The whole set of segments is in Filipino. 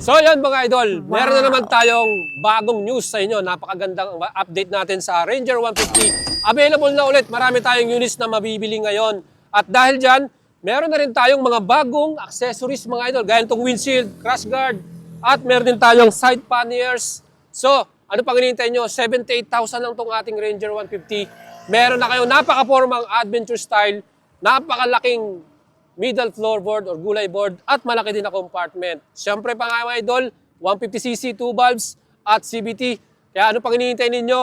So yan mga idol, meron na naman tayong bagong news sa inyo. Napakagandang update natin sa Ranger 150. Available na ulit, marami tayong units na mabibili ngayon. At dahil dyan, meron na rin tayong mga bagong accessories mga idol. Gaya itong windshield, crash guard, at meron din tayong side panniers. So, ano pang hinihintay nyo? 78,000 lang itong ating Ranger 150. Meron na kayong napaka-formang adventure style, napakalaking middle floorboard or gulay board at malaki din na compartment. Siyempre pa nga mga idol, 150cc, 2 valves at CVT. Kaya ano pang hinihintay ninyo?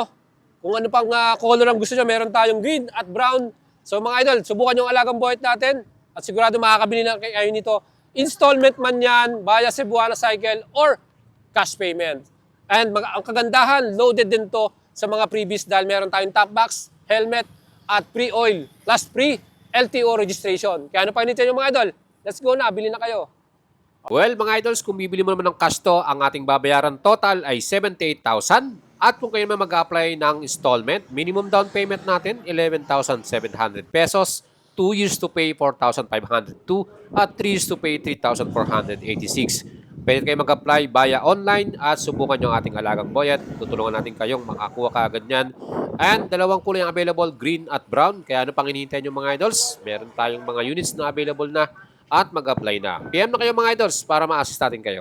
Kung ano pang color ang gusto nyo, meron tayong green at brown. So mga idol, subukan yung alagang buhit natin at sigurado makakabili na kayo nito. Installment man yan, via Cebuana Cycle or cash payment. And ang kagandahan, loaded din to sa mga previous dahil meron tayong top box, helmet at pre-oil plus free LTO registration. Kaya ano pa hinihintay nyo mga idol? Let's go na, bili na kayo. Well, mga idols, kung bibili mo naman ng cash to, ang ating babayaran total ay 78,000. At kung kayo naman mag-apply ng installment, minimum down payment natin, 11,700 pesos. 2 years to pay, 4,502. At 3 years to pay, 3,486. Pwede kayo mag-apply via online at subukan yung ating alagang boyet. Tutulungan natin kayong makakuha kaagad yan. And dalawang kulay ang available, green at brown. Kaya ano pang hinihintay nyo mga idols? Meron tayong mga units na available na at mag-apply na. PM na kayo mga idols para ma-assist natin kayo.